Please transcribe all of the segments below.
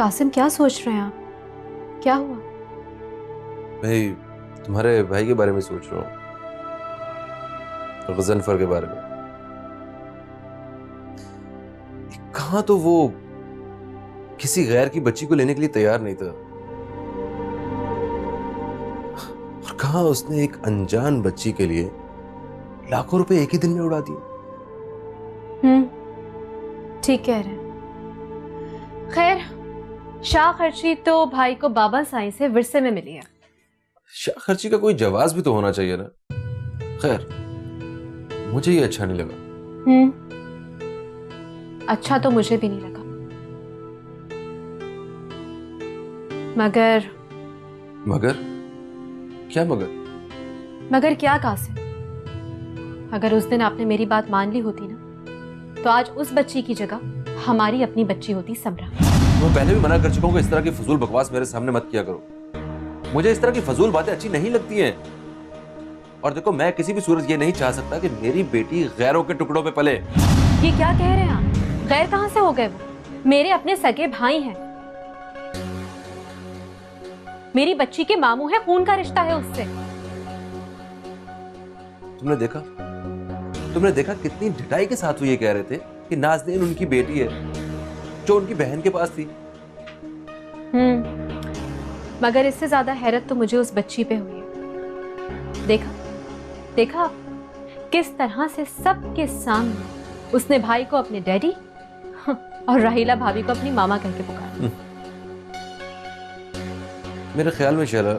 कासिम, क्या सोच रहे हैं आप? क्या हुआ? भाई, तुम्हारे भाई के बारे में सोच रहा हूँ, गजनफर के बारे में। कहाँ तो वो किसी गैर की बच्ची को लेने के लिए तैयार नहीं था, और कहाँ उसने एक अनजान बच्ची के लिए लाखों रुपए एक ही दिन में उड़ा दिए। ठीक कह रहे हैं। खैर, शाह खर्ची तो भाई को बाबा साईं से विरसे में मिली है। शाह खर्ची का कोई जवाब भी तो होना चाहिए ना। खैर, मुझे ये अच्छा नहीं लगा। अच्छा तो मुझे भी नहीं लगा, मगर मगर क्या? मगर क्या कासिम, अगर उस दिन आपने मेरी बात मान ली होती ना, तो आज उस बच्ची की जगह हमारी अपनी बच्ची होती समरा। मैं पहले भी मना कर चुका हूँ कि इस तरह की फजूल बकवास मेरे सामने मत किया करो। मुझे इस तरह की फजूल बातें अच्छी नहीं लगती हैं। और देखो, मैं किसी भी सूरत ये नहीं चाह सकता कि मेरी बेटी गैरों के टुकड़ों पे पले। ये क्या कह रहे हैं आप? गैर कहां से हो गए? वो मेरे अपने सगे भाई हैं। मेरी बच्ची के मामू है, खून का रिश्ता है उससे। तुमने देखा कितनी ढिठाई के साथ वो ये कह रहे थे कि नाज़नीन उनकी बेटी है जो उनकी बहन के पास थी। मगर इससे ज्यादा हैरत तो मुझे उस बच्ची पे हुई है। देखा आप, किस तरह से सबके सामने उसने भाई को अपने डैडी और राहिला भाभी को अपनी मामा कह के पुकारा। मेरे ख्याल में शहरा,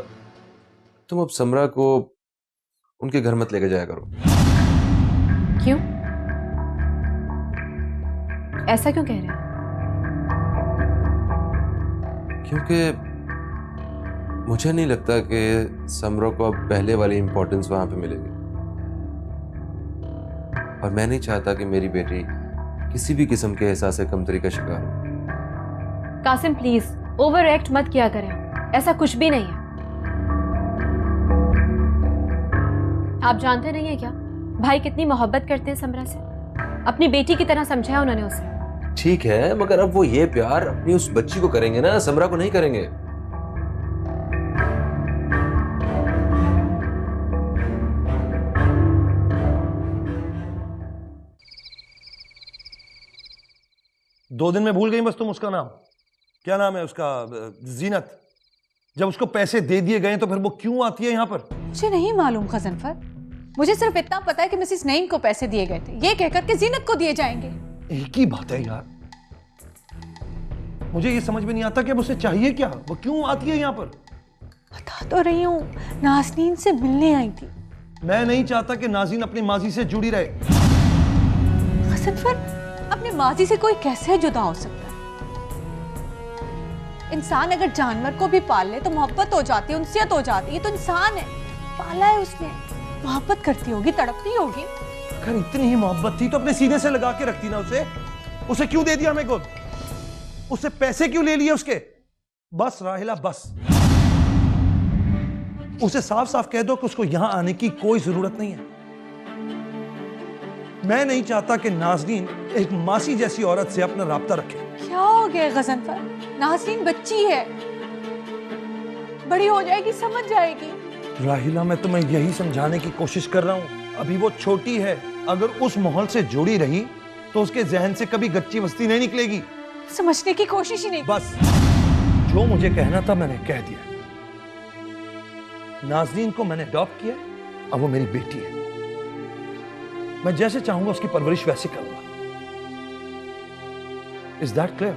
तुम अब समरा को उनके घर मत लेके जाया करो। क्यों? ऐसा क्यों कह रहे हैं? क्योंकि मुझे नहीं लगता कि समरा को अब पहले वाली इंपॉर्टेंस वहां पे मिलेगी, और मैं नहीं चाहता कि मेरी बेटी किसी भी किस्म के एहसास कमतरी का शिकार हो। कासिम प्लीज ओवर एक्ट मत किया करें, ऐसा कुछ भी नहीं है। आप जानते नहीं है क्या भाई कितनी मोहब्बत करते हैं समरा से? अपनी बेटी की तरह समझा है उन्होंने उसे। ठीक है, मगर अब वो ये प्यार अपनी उस बच्ची को करेंगे ना, समरा को नहीं करेंगे। दो दिन में भूल गई बस तुम उसका नाम। क्या नाम है उसका? जीनत। जब उसको पैसे दे दिए गए तो फिर वो क्यों आती है यहाँ पर? मुझे नहीं मालूम गजनफर, मुझे सिर्फ इतना पता है कि मिसेस नईम को पैसे दिए गए थे, ये कहकर के जीनत को दिए जाएंगे। एक ही बात है यार, मुझे ये समझ में नहीं आता कि अब उसे चाहिए क्या, वो क्यों आती है यहाँ पर? बता तो रही हूँ, नाज़नीन से मिलने आई थी। मैं नहीं चाहता कि नाज़नीन अपनी माजी से जुड़ी रहे। गजनफर, अपने माजी से कोई कैसे जुदा हो सकता है? इंसान अगर जानवर को भी पाल ले तो मोहब्बत हो जाती है, उनसियत हो जाती है। तो इंसान है, पाला है उसने, मोहब्बत करती होगी, तड़पती होगी। अगर इतनी ही मोहब्बत थी तो अपने सीने से लगा के रखती ना उसे क्यों दे दिया हमें को? उससे पैसे क्यों ले लिए उसके? बस राहिला, बस उसे साफ साफ कह दो कि उसको यहां आने की कोई जरूरत नहीं है। मैं नहीं चाहता कि नाज़नीन एक मासी जैसी औरत से अपना राब्ता रखे। क्या हो गया गजनफर? नाज़नीन बच्ची है, बड़ी हो जाएगी, समझ जाएगी। राहिला, मैं तुम्हें यही समझाने की कोशिश कर रहा हूं, अभी वो छोटी है। अगर उस माहौल से जुड़ी रही तो उसके जहन से कभी गच्ची बस्ती नहीं निकलेगी। समझने की कोशिश ही नहीं। बस जो मुझे कहना था मैंने कह दिया। नाज़नीन को मैंने अडॉप्ट किया, अब वो मेरी बेटी है। मैं जैसे चाहूंगा उसकी परवरिश वैसे करूंगा। Is that clear?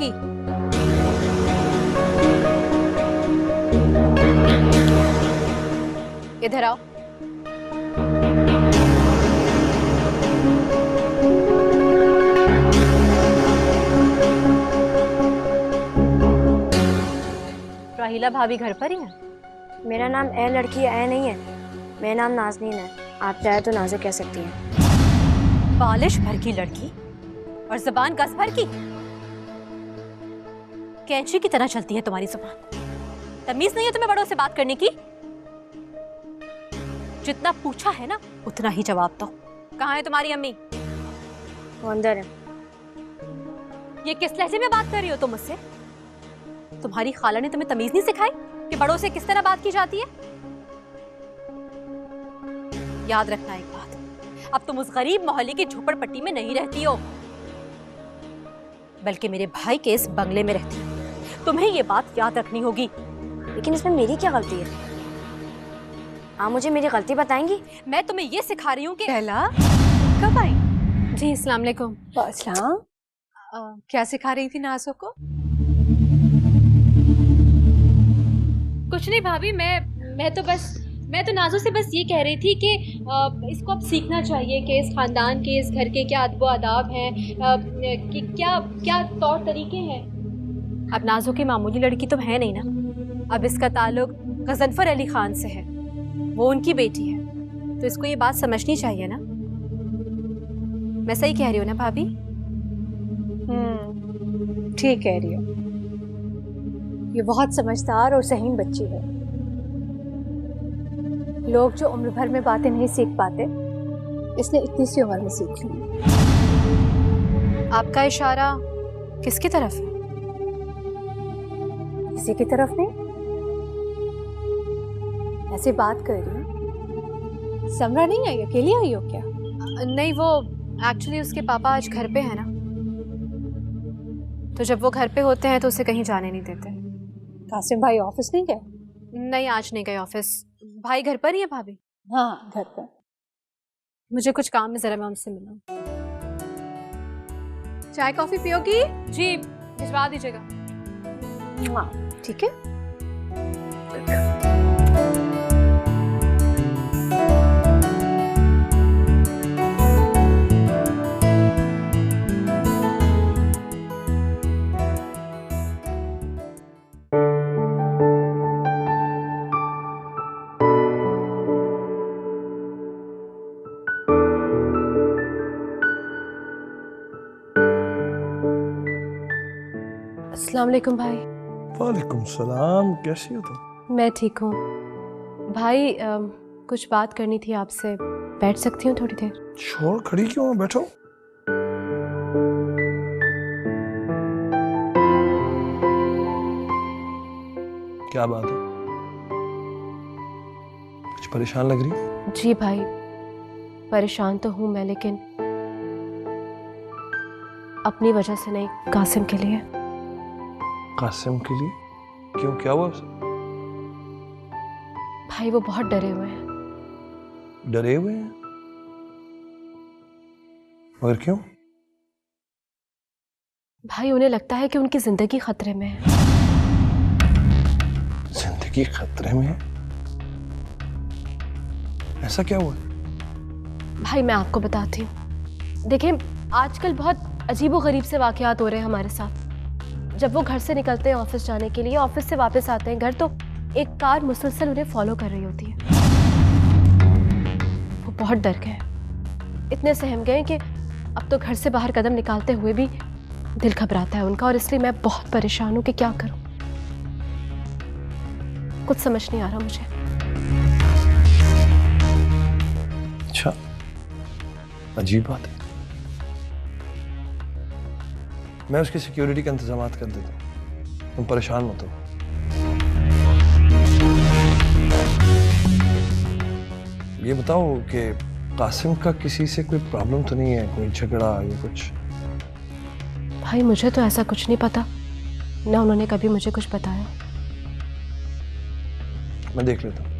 लड़की। इधर आओ। राहिला भाभी घर पर ही है? मेरा नाम ए लड़की ए नहीं है, मेरा नाम नाज़नीन है। आप चाहे तो नाज़ो कह सकती हैं। बालिश भर की लड़की और जबान गस भर की। कैंची की तरह चलती है तुम्हारी जुबान। तमीज नहीं है तुम्हें बड़ों से बात करने की? जितना पूछा है ना उतना ही जवाब दो। कहाँ है तुम्हारी अम्मी? वो अंदर है। ये किस लहजे में बात कर रही हो तुम मुझसे? तुम्हारी खाला ने तुम्हें तमीज नहीं सिखाई कि बड़ों से किस तरह बात की जाती है? याद रखना एक बात, अब तुम उस गरीब मोहल्ले की झोपड़पट्टी में नहीं रहती हो, बल्कि मेरे भाई के इस बंगले में रहती हो। तुम्हें ये बात याद रखनी होगी। लेकिन इसमें मेरी क्या गलती है? आप मुझे मेरी गलती बताएंगी? मैं तुम्हें ये सिखा रही हूँ कि पहला कब आई? जी अस्सलाम वालेकुम। अस्सलाम। क्या सिखा रही थी नाज़ो को? कुछ नहीं भाभी, मैं तो नाज़ो से बस ये कह रही थी कि इसको अब सीखना चाहिए कि इस खानदान के, इस घर के क्या अदब आदाब हैं, कि क्या क्या तौर तरीके हैं। अब नाज़ो की मामूली लड़की तो है नहीं ना, अब इसका ताल्लुक गजनफर अली खान से है, वो उनकी बेटी है, तो इसको ये बात समझनी चाहिए ना। मैं सही कह रही हूँ ना भाभी? ठीक कह रही हो। ये बहुत समझदार और सहीन बच्ची है। लोग जो उम्र भर में बातें नहीं सीख पाते, इसने इतनी सी उम्र में सीख ली। आपका इशारा किसकी तरफ है? किसी की तरफ नहीं, ऐसे बात कर रही हूँ। समरा नहीं आई? अकेली आई हो क्या? नहीं, वो एक्चुअली उसके पापा आज घर पे है ना, तो जब वो घर पे होते हैं तो उसे कहीं जाने नहीं देते। कासिम भाई ऑफिस नहीं गए? नहीं, आज नहीं गए ऑफिस। भाई घर पर ही है भाभी? हाँ, घर पर। मुझे कुछ काम है, जरा मैं उनसे मिलूं। चाय कॉफी पियोगी? जी, भिजवा दीजिएगा। हाँ, ठीक है। अस्सलाम वालेकुम भाई। वालेकुम सलाम, कैसी हो तुम? मैं ठीक हूँ भाई। कुछ बात करनी थी आपसे, बैठ सकती हूँ थोड़ी देर? छोड़, खड़ी क्यों हो? बैठो। क्या बात है? कुछ परेशान लग रही हो? जी भाई, परेशान तो हूँ मैं, लेकिन अपनी वजह से नहीं, कासिम के लिए। कासिम के लिए? क्यों, क्या हुआ उसे? भाई वो बहुत डरे हुए हैं। डरे हुए हैं? और क्यों? भाई उन्हें लगता है कि उनकी जिंदगी खतरे में है। जिंदगी खतरे में है? ऐसा क्या हुआ? भाई मैं आपको बताती हूँ। देखिए, आजकल बहुत अजीबोगरीब से वाकयात हो रहे हैं हमारे साथ। जब वो घर से निकलते हैं ऑफिस जाने के लिए, ऑफिस से वापस आते हैं घर, तो एक कार मुसलसल उन्हें फॉलो कर रही होती है। वो बहुत डर गए, इतने सहम गए कि अब तो घर से बाहर कदम निकालते हुए भी दिल घबराता है उनका, और इसलिए मैं बहुत परेशान हूं कि क्या करूं। कुछ समझ नहीं आ रहा मुझे। अच्छा, अजीब बात है। मैं उसकी सिक्योरिटी का इंतजाम कर देता हूँ, तुम परेशान मत हो। ये बताओ कि कासिम का किसी से कोई प्रॉब्लम तो नहीं है, कोई झगड़ा या कुछ? भाई मुझे तो ऐसा कुछ नहीं पता, ना उन्होंने कभी मुझे कुछ बताया। मैं देख लेता हूँ।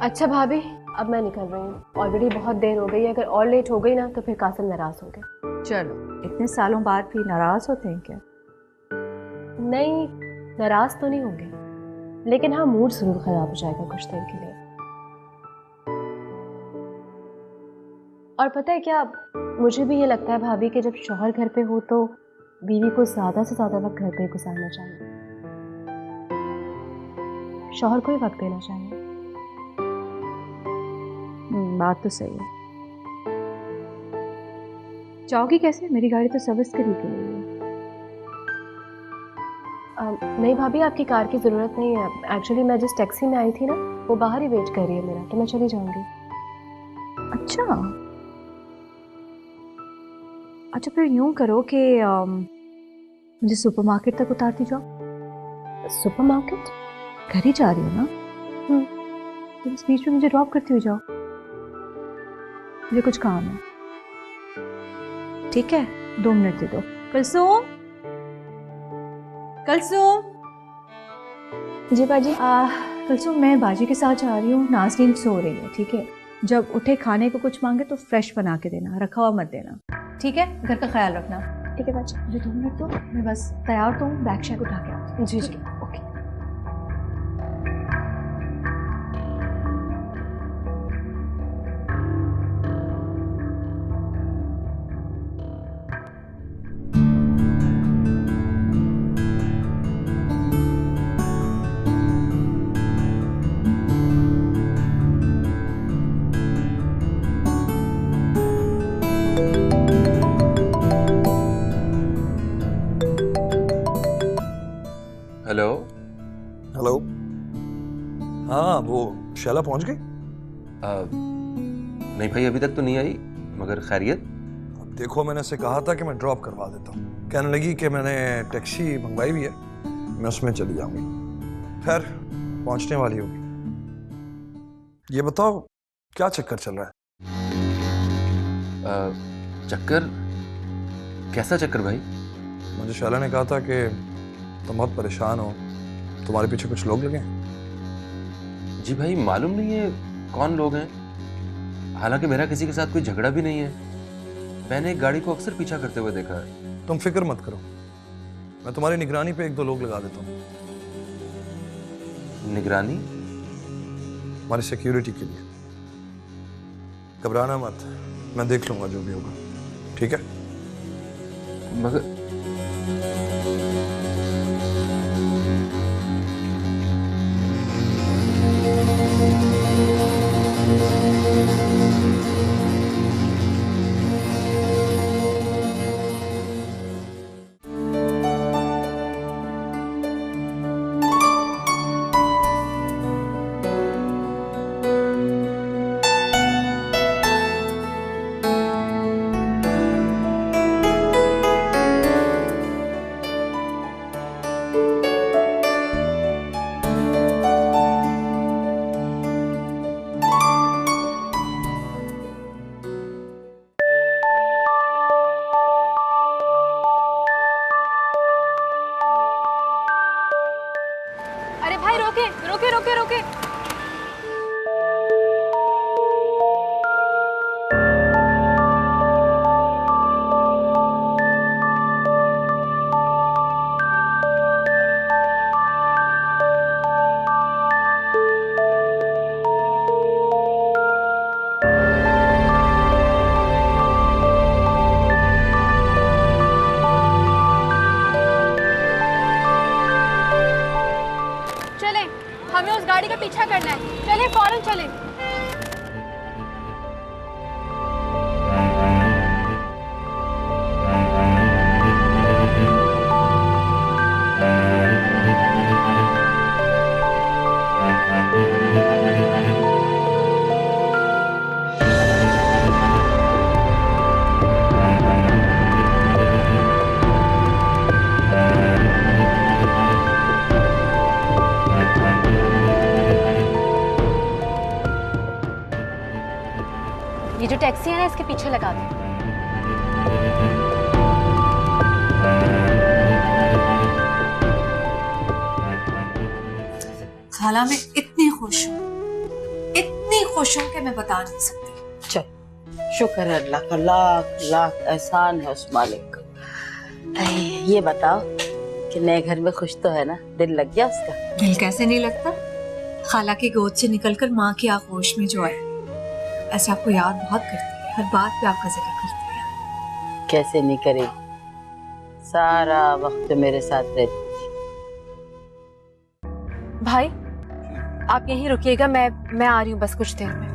अच्छा भाभी, अब मैं निकल रही हूँ, ऑलरेडी बहुत देर हो गई है। अगर और लेट हो गई ना तो फिर कासिम नाराज हो गए। चलो, इतने सालों बाद भी नाराज होते हैं क्या? नहीं, नाराज तो नहीं होंगे, लेकिन हाँ मूड जरूर खराब हो जाएगा कुछ देर के लिए। और पता है क्या, मुझे भी ये लगता है भाभी कि जब शौहर घर पे हो तो बीवी को ज्यादा से ज्यादा वक्त घर पे गुजारना चाहिए, शौहर को ही वक्त देना चाहिए। बात तो सही है। जाओगी कैसे? मेरी गाड़ी तो सर्विस के लिए है। नहीं भाभी, आपकी कार की ज़रूरत नहीं है। एक्चुअली मैं जिस टैक्सी में आई थी ना, वो बाहर ही वेट कर रही है मेरा, तो मैं चली जाऊंगी। अच्छा अच्छा, फिर यूं करो कि मुझे सुपरमार्केट तक उतारती जाओ। सुपरमार्केट? घर ही जा रही हो ना? तो इस बीच में मुझे ड्रॉप करती हुई जाओ, मुझे कुछ काम है। ठीक है, 2 मिनट दे दो। कुलसूम, कुलसूम। जी बाजी। कुलसूम, मैं बाजी के साथ जा रही हूँ, नाज़रीन सो रही है, ठीक है? जब उठे खाने को कुछ मांगे तो फ्रेश बना के देना, रखा हुआ मत देना, ठीक है? घर का ख्याल रखना। ठीक है बाजी। मुझे 2 मिनट दो, मैं बस तैयार तो हूँ, बैग शैग उठा के आती हूँ। जी जी। ओके। हेलो। हेलो। हाँ, वो शैला पहुंच गई? नहीं भाई, अभी तक तो नहीं आई, मगर खैरियत? अब देखो, मैंने से कहा था कि मैं ड्रॉप करवा देता हूँ। कहने लगी कि मैंने टैक्सी मंगवाई हुई है, मैं उसमें चली जाऊंगी। खैर, पहुंचने वाली होगी। ये बताओ, क्या चक्कर चल रहा है? चक्कर? कैसा चक्कर भाई? मुझे शैला ने कहा था कि तुम बहुत परेशान हो, तुम्हारे पीछे कुछ लोग लगे हैं। जी भाई, मालूम नहीं है कौन लोग हैं। हालांकि मेरा किसी के साथ कोई झगड़ा भी नहीं है, मैंने एक गाड़ी को अक्सर पीछा करते हुए देखा है। तुम फिक्र मत करो, मैं तुम्हारी निगरानी पे 1-2 लोग लगा देता हूँ। निगरानी? हमारी सिक्योरिटी के लिए। घबराना मत, मैं देख लूंगा जो भी होगा, ठीक है? मगर अरे भाई रोके रोके रोके रोके। हमें उस गाड़ी का पीछा करना है, चले फौरन चले। ये जो टैक्सी है ना, इसके पीछे लगा दे। खाला मैं इतनी खुश हूँ, इतनी खुश हूँ कि मैं बता नहीं सकती। चल, शुक्र है अल्लाह का, लाख लाख एहसान है उस मालिक का। ये बताओ कि नए घर में खुश तो है ना? दिल लग गया उसका? दिल कैसे नहीं लगता, खाला की गोद से निकलकर माँ की आगोश में जो है, ऐसे आपको याद बहुत करती है, हर बात पे आपका जिक्र करती है। कैसे नहीं करेगी, सारा वक्त मेरे साथ रहती। भाई आप यहीं रुकिएगा, मैं आ रही हूँ बस कुछ देर में।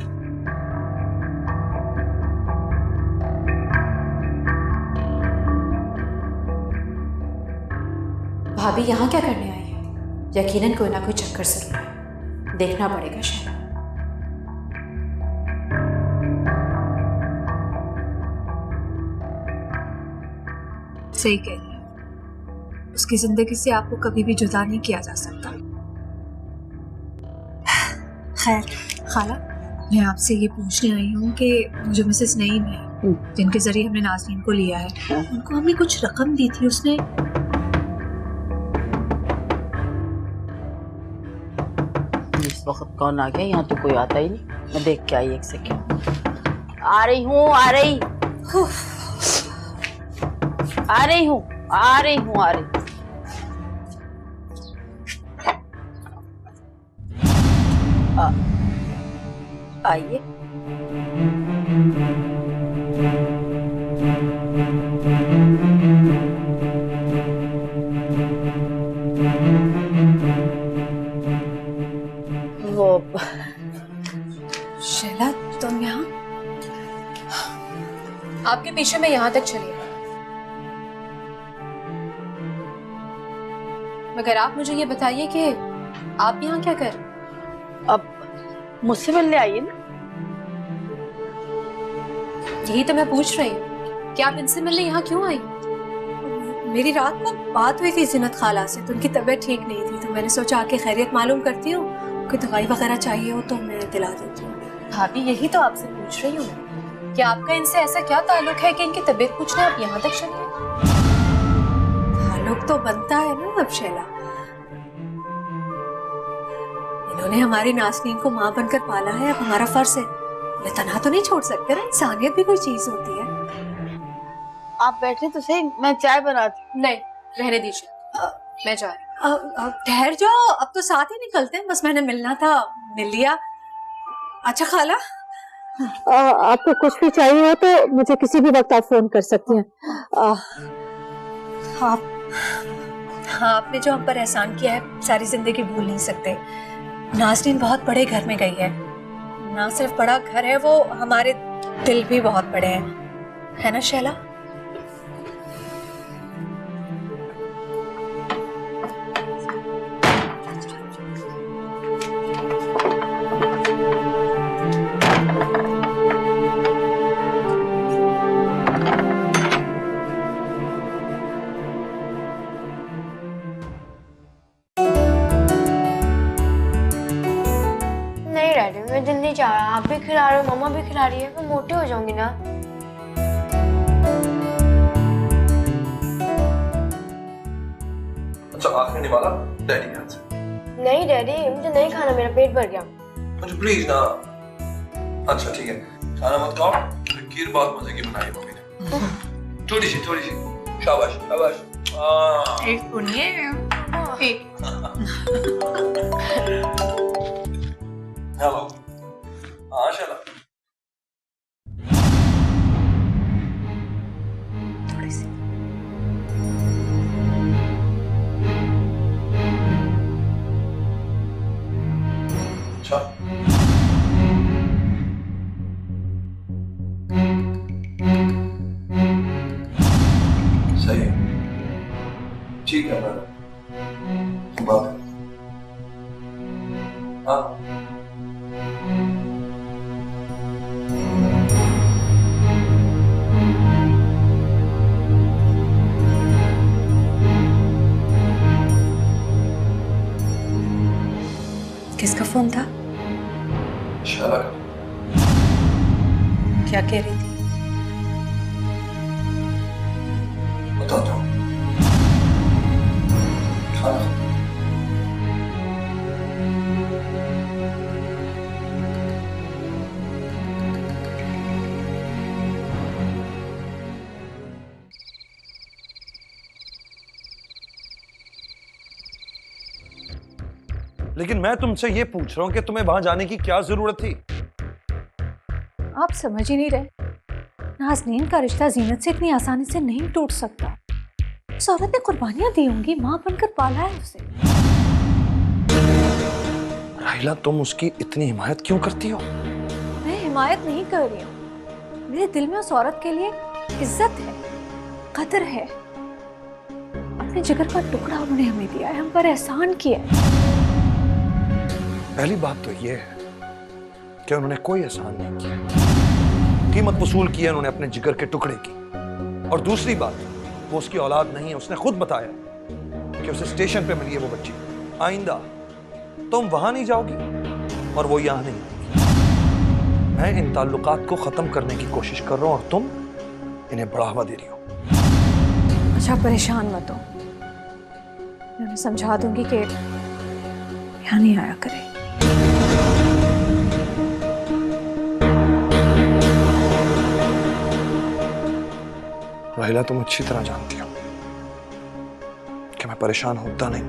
भाभी यहाँ क्या करने आई है? यकीनन कोई ना कोई चक्कर जरूर है, देखना पड़ेगा शायद। सही कह रही है, उसकी जिंदगी से आपको कभी भी जुदा नहीं किया जा सकता। खैर खाला, मैं आपसे ये पूछने आई हूँ कि जो मिसेस नईम है, जिनके जरिए हमने नाज़नीन को लिया है, उनको हमने कुछ रकम दी थी, उसने इस वक्त कौन आ गया? यहाँ तो कोई आता ही नहीं। मैं देख के आई, एक सेकेंड। आ रही हूँ, आ रही हूँ, आ रही हूँ, आ रही हूँ। आइए। वो शैला, तुम यहाँ? आपके पीछे मैं यहाँ तक चली, मगर आप मुझे ये बताइए कि आप यहाँ क्या कर? अब मुझसे मिलने आइए ना। यही तो मैं पूछ रही हूँ कि आप इनसे मिलने यहाँ क्यों आई? मेरी रात को बात हुई थी जिन्नत खाला से, तो उनकी तबीयत ठीक नहीं थी, तो मैंने सोचा आके खैरियत मालूम करती हूँ, कोई दवाई वगैरह चाहिए हो तो मैं दिला देती हूँ। भाभी यही तो आपसे पूछ रही हूँ कि आपका इनसे ऐसा क्या ताल्लुक है कि इनकी तबीयत पूछने आप यहाँ तक चले? ताल्लुक तो बनता है ना अब शैला, इन्होंने हमारी नाज़नीन को माँ बनकर पाला है, अब हमारा फर्ज है, मैं तन्हा तो नहीं छोड़ सकते ना, इंसानियत भी कोई चीज होती है। आप बैठे तो सही, मैं चाय बनाती। नहीं रहने दीजिए, मैं जा रही हूँ। ठहर जाओ, अब तो साथ ही निकलते हैं, बस मैंने मिलना था, मिल लिया। अच्छा खाला, आपको कुछ भी चाहिए हो तो मुझे किसी भी वक्त आप फोन कर सकती हैं। हाँ, आपने जो हम पर एहसान किया है सारी जिंदगी भूल नहीं सकते। नाज़नीन बहुत बड़े घर में गई है, ना सिर्फ बड़ा घर है वो, हमारे दिल भी बहुत बड़े हैं, है ना शैला? नहीं डैडी, मैं दिल नहीं चाह रहा, आप भी खिला रहे हो, मम्मा भी खिला रही है, मैं मोटी हो जाऊंगी ना। अच्छा आखिरी निवाला डैडी के हाथ से। नहीं डैडी, मुझे नहीं खाना, मेरा पेट भर गया। अच्छा प्लीज ना। अच्छा ठीक है, खाना मत खाओ, खीर बहुत मजे की बनाई है मम्मी ने, थोड़ी सी। शाबाश शाबाश। एक सुनिए, हेलो। हाँ शाला। थोड़ी सी। अच्छा सही है, ठीक है, मैं बात कर। हाँ किसका फोन था? शाला का। क्या कह रही थी? बताता हूँ। खाना लेकिन मैं तुमसे ये पूछ रहा हूँ कि तुम्हें वहां जाने की क्या जरूरत थी? आप समझ ही नहीं रहे, नाज़नीन का रिश्ता जीनत से इतनी आसानी से नहीं टूट सकता। उस औरत ने कुर्बानियां दी होंगी, मां बनकर पाला है उसे। राहिला, तुम उसकी इतनी हिमायत क्यों करती हो? मैं हिमायत नहीं कर रही हूँ, मेरे दिल में उस औरत के लिए इज्जत है, कदर है। अपने जिगर का टुकड़ा उन्होंने हमें दिया है, हम पर एहसान किया है। पहली बात तो ये है कि उन्होंने कोई एहसान नहीं किया, कीमत वसूल की है उन्होंने अपने जिगर के टुकड़े की। और दूसरी बात, वो उसकी औलाद नहीं है, उसने खुद बताया कि उसे स्टेशन पे मिली है वो बच्ची। आइंदा तुम वहां नहीं जाओगी और वो यहां नहीं आएगी। मैं इन ताल्लुकात को खत्म करने की कोशिश कर रहा हूं और तुम इन्हें बढ़ावा दे रही हो। अच्छा, परेशान मत हो, मैं उन्हें समझा दूंगी कि यहाँ नहीं आया करे। राहिला, तुम अच्छी तरह जानती हो कि मैं परेशान होता नहीं,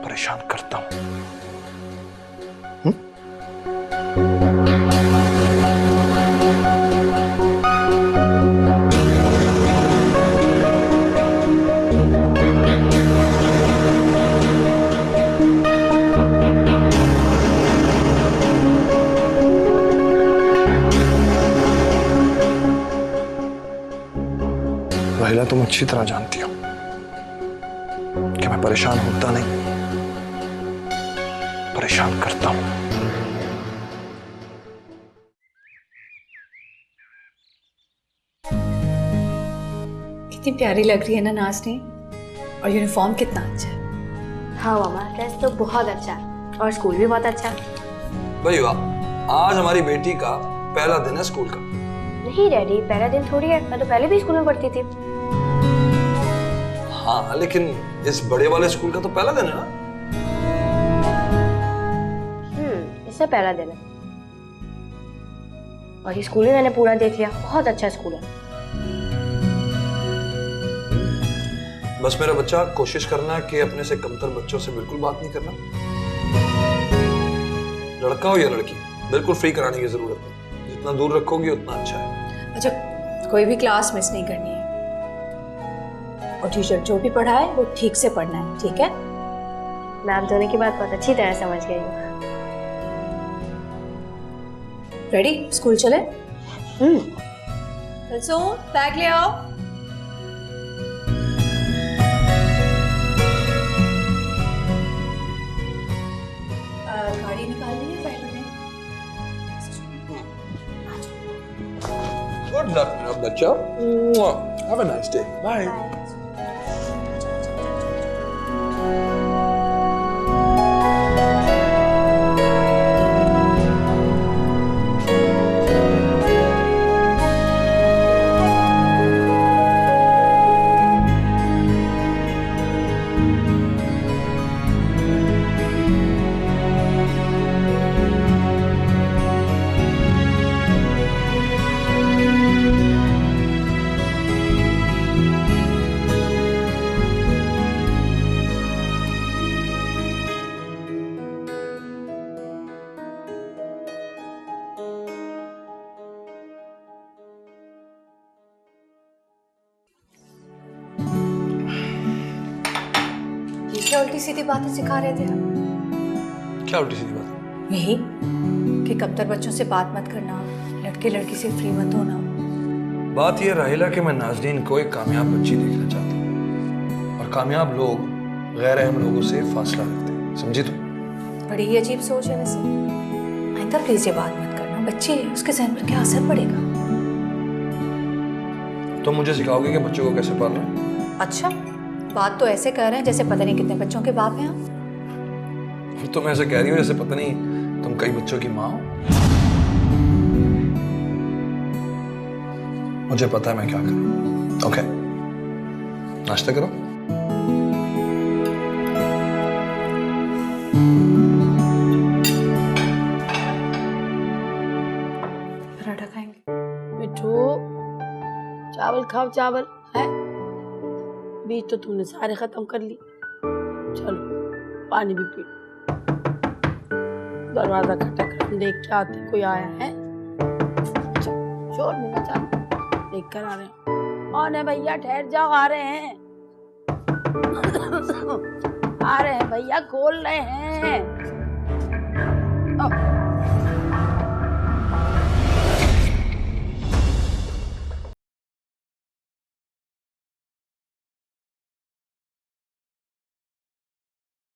परेशान करता हूं। राहिला, तुम अच्छी तरह जानती हो कि मैं परेशान होता नहीं, परेशान करता हूं। कितनी प्यारी लग रही है ना नाज़नीन, और यूनिफॉर्म कितना अच्छा है। हाँ मामा, ड्रेस तो बहुत अच्छा है और स्कूल भी बहुत अच्छा है। भाई वाह, आज हमारी बेटी का पहला दिन है स्कूल का। नहीं डैडी, पहला दिन थोड़ी है, मैं तो पहले भी स्कूल में पढ़ती थी। हाँ, लेकिन इस बड़े वाले स्कूल का तो पहला दिन है ना? इससे पहला दिन है। और ये स्कूल भी मैंने पूरा देख लिया, बहुत अच्छा स्कूल है। बस मेरा बच्चा, कोशिश करना कि अपने से कमतर बच्चों से बिल्कुल बात नहीं करना। लड़का हो या लड़की, बिल्कुल फ्री कराने की जरूरत नहीं। जितना दूर रखोगी उतना अच्छा है। अच्छा, कोई भी क्लास मिस नहीं करनी है, और टीचर जो भी पढ़ाए वो ठीक से पढ़ना है, ठीक है? मैं आप दोनों की बात बहुत अच्छी तरह समझ गई हूँ। रेडी, स्कूल चले? कलसूम, बैग ले आओ। गाड़ी निकालनी है ड्राइवर ने। गुड लक मेरा बच्चा। Have a nice day. Bye. क्या उल्टी सीधी बातें सिखा रहे थे आप? क्या उल्टी सीधी बात? यही कि कमतर बच्चों से बात मत करना, लड़के लड़की से फ्री मत होना। बात यह राहिला कि मैं नाज़नीन को एक कामयाब बच्ची देखना चाहता हूँ, और कामयाब लोग गैर अहम लोगों से फासला रखते हैं, समझी तुम? बड़ी ही अजीब सोच है वैसे। आइंदा प्लीज ये बात मत करना, बच्ची है, उसके जहन पर क्या असर पड़ेगा। तुम मुझे सिखाओगे कि बच्चों को कैसे पालना? अच्छा, बात तो ऐसे कर रहे हैं जैसे पता नहीं कितने बच्चों के बाप हैं आप। तुम ऐसे कह रही हो जैसे पता नहीं तुम कई बच्चों की माँ हो। मुझे पता है मैं क्या करूं। ओके, नाश्ता करो। पराठा खाएंगे? मिठू, चावल खाओ, चावल है। बीज तो तुमने सारे खत्म कर ली। चलो पानी भी पी। दरवाजा खटक रहा, देख के आते कोई आया है। शोर नहीं मचाना, देख कर आ रहे हैं। कौन है भैया? ठहर जाओ, आ रहे हैं। आ रहे हैं भैया, खोल रहे हैं।